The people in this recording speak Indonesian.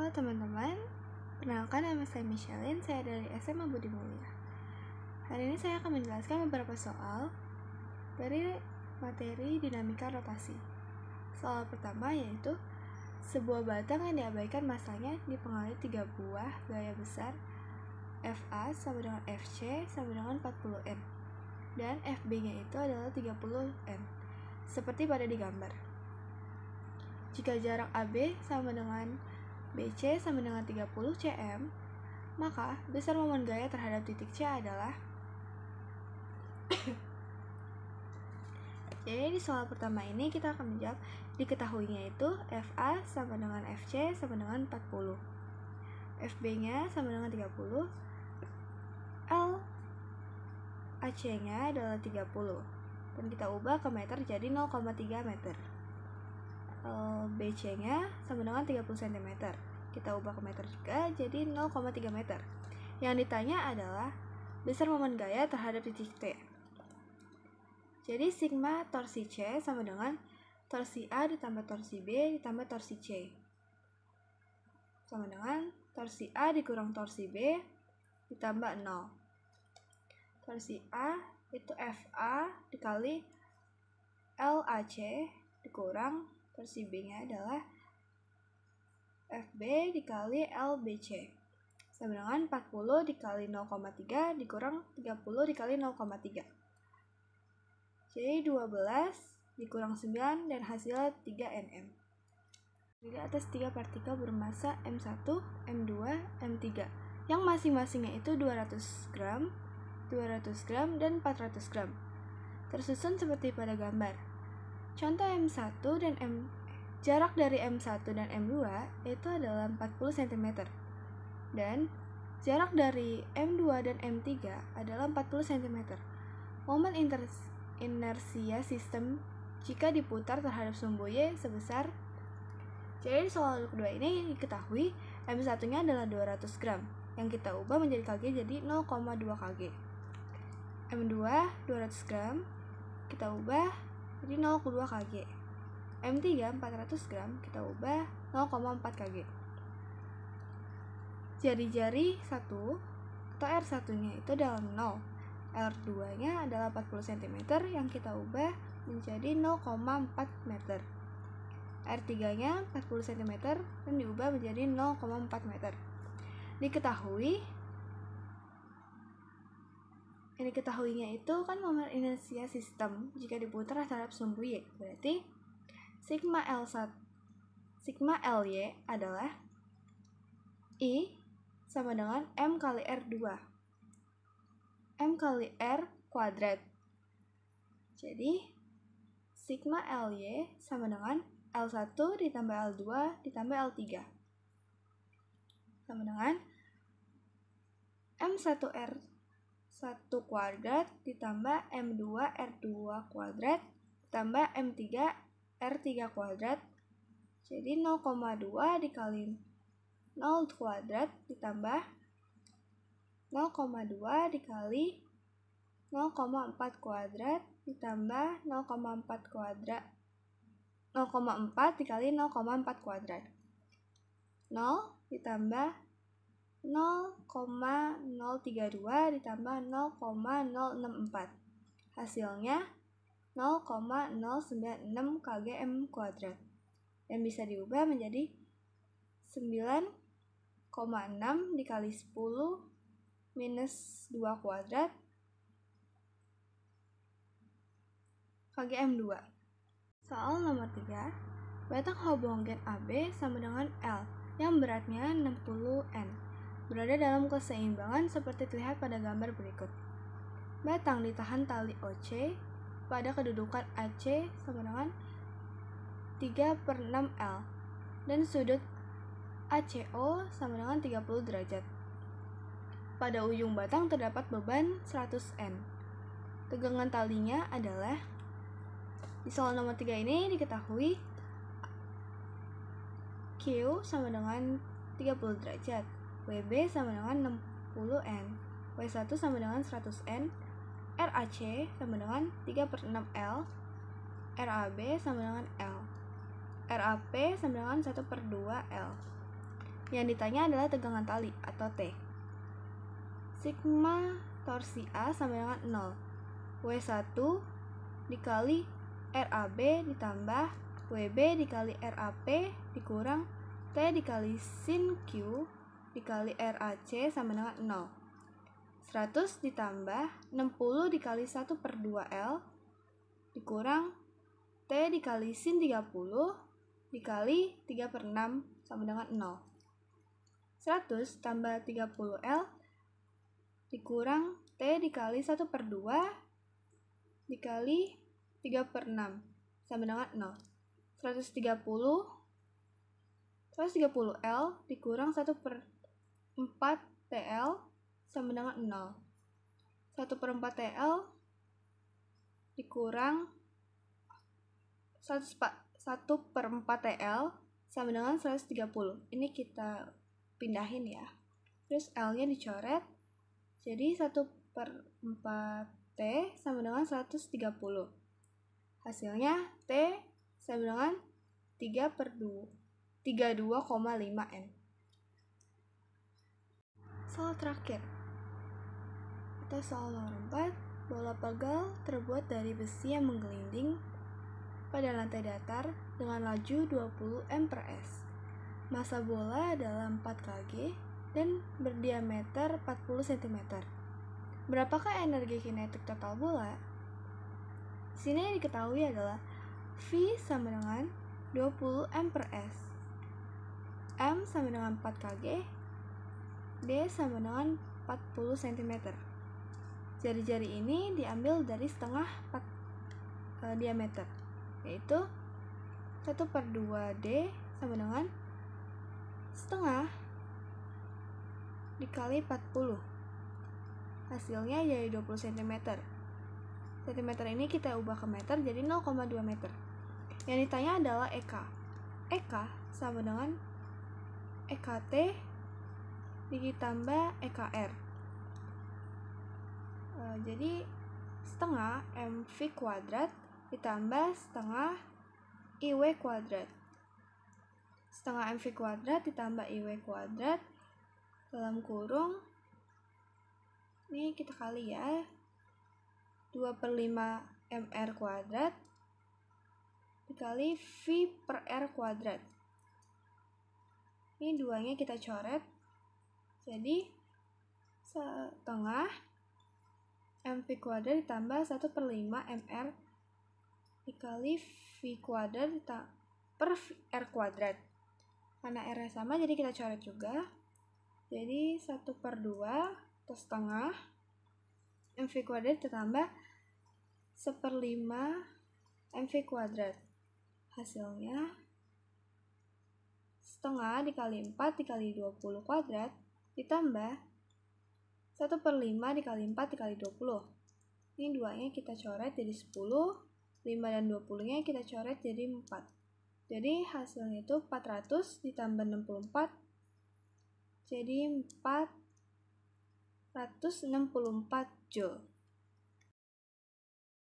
Halo teman-teman, perkenalkan nama saya Michelin, saya dari SMA Budi Mulia. Hari ini saya akan menjelaskan beberapa soal dari materi dinamika rotasi. Soal pertama yaitu sebuah batang yang diabaikan masanya dipengaruhi 3 buah gaya besar FA sama dengan FC sama dengan 40N dan FB-nya itu adalah 30N seperti pada digambar. Jika jarak AB sama dengan BC sama dengan 30 cm, maka besar momen gaya terhadap titik C adalah Jadi di soal pertama ini kita akan menjawab diketahuinya itu FA sama dengan FC sama dengan 40, FB-nya sama dengan 30, L AC-nya adalah 30, dan kita ubah ke meter jadi 0,3 meter. BC-nya sama dengan 30 cm. Kita ubah ke meter juga jadi 0,3 meter. Yang ditanya adalah besar momen gaya terhadap titik T. Jadi sigma torsi C sama dengan torsi A ditambah torsi B ditambah torsi C. Sama dengan torsi A dikurang torsi B ditambah 0. Torsi A itu FA dikali LAC dikurang torsi B-nya adalah FB dikali LBC sama dengan 40 dikali 0,3 dikurang 30 dikali 0,3. Jadi 12 dikurang 9 dan hasilnya 3 nm. Jadi atas 3 partikel bermasa M1, M2, M3 yang masing-masingnya itu 200 gram, 200 gram, dan 400 gram. Tersusun seperti pada gambar. Contoh M1 dan jarak dari M1 dan M2 itu adalah 40 cm. Dan jarak dari M2 dan M3 adalah 40 cm. Momen inersia sistem jika diputar terhadap sumbu Y sebesar. Jadi soal kedua ini diketahui M1-nya adalah 200 gram yang kita ubah menjadi kg jadi 0,2 kg. M2 200 gram kita ubah jadi 0,2 kg. M3 400 gram kita ubah 0,4 kg. Jari-jari 1 atau R1-nya itu adalah 0. R2-nya adalah 40 cm yang kita ubah menjadi 0,4 meter. R3-nya 40 cm dan diubah menjadi 0,4 meter. Yang diketahuinya itu kan momen inersia sistem jika diputar terhadap sumbu Y. Berarti sigma LY adalah I sama dengan M kali R2. M kali R kuadrat. Jadi sigma LY sama dengan L1 ditambah L2 ditambah L3 sama dengan M1R1 kuadrat ditambah M2 R2 kuadrat ditambah M3 R3 kuadrat. Jadi 0,2 dikali 0 kuadrat ditambah 0,2 dikali 0,4 kuadrat ditambah 0,4 kuadrat 0,4 dikali 0,4 kuadrat 0 ditambah 0,032 ditambah 0,064 hasilnya 0,096 kgm kuadrat dan bisa diubah menjadi 9,6 dikali 10 minus 2 kuadrat kgm2. Soal nomor 3, batang homogen AB sama dengan L yang beratnya 60N berada dalam keseimbangan seperti terlihat pada gambar berikut. Batang ditahan tali OC pada kedudukan AC sama dengan 3/6L dan sudut ACO sama dengan 30 derajat. Pada ujung batang terdapat beban 100N. Tegangan talinya adalah di soal nomor 3 ini diketahui Q sama dengan 30 derajat, WB sama dengan 60N, W1 sama dengan 100N, RAC sama dengan 3/6L, RAB sama dengan L, RAP sama dengan 1/2L. Yang ditanya adalah tegangan tali atau T. Sigma torsi A sama dengan 0. W1 dikali RAB ditambah WB dikali RAP dikurang T dikali sin Q dikali RAC sama dengan 0. 100 ditambah 60 dikali 1/2L dikurang T dikali sin 30 dikali 3/6 sama dengan 0. 100 tambah 30L dikurang T dikali 1/2 dikali 3/6 sama dengan 0. 130L dikurang 1/4 TL sama dengan 0. 1/4 TL dikurang 1/4 TL sama dengan 130. Ini kita pindahin ya. Terus L-nya dicoret. Jadi 1/4 T sama dengan 130. Hasilnya T sama dengan 32,5 N. Soal terakhir atau soal nomor 4, bola pagal terbuat dari besi yang menggelinding pada lantai datar dengan laju 20 m/s. Massa bola adalah 4 kg dan berdiameter 40 cm. Berapakah energi kinetik total bola? Di sini yang diketahui adalah V sama dengan 20 m/s, M sama dengan 4 kg, D sama dengan 40 cm. Jari-jari ini diambil dari setengah diameter, yaitu 1/2D sama dengan setengah dikali 40. Hasilnya jadi 20 cm. Cm ini kita ubah ke meter jadi 0,2 meter. Yang ditanya adalah EK. EK sama dengan EKT ditambah EKR. Jadi setengah MV kuadrat ditambah setengah IW kuadrat. Setengah MV kuadrat ditambah IW kuadrat dalam kurung, ini kita kali ya, 2/5 MR kuadrat dikali V/R kuadrat. Ini duanya kita coret, jadi setengah MV kuadrat ditambah 1/5 MR dikali V kuadrat per R kuadrat. Karena R nya sama jadi kita coret juga, jadi 1/2 atau setengah MV kuadrat ditambah 1/5 MV kuadrat. Hasilnya setengah dikali 4 dikali 20 kuadrat ditambah 1/5 dikali 4 dikali 20. Ini duanya kita coret jadi 10, 5 dan 20 nya kita coret jadi 4. Jadi hasilnya itu 400 ditambah 64 jadi 464 Joule.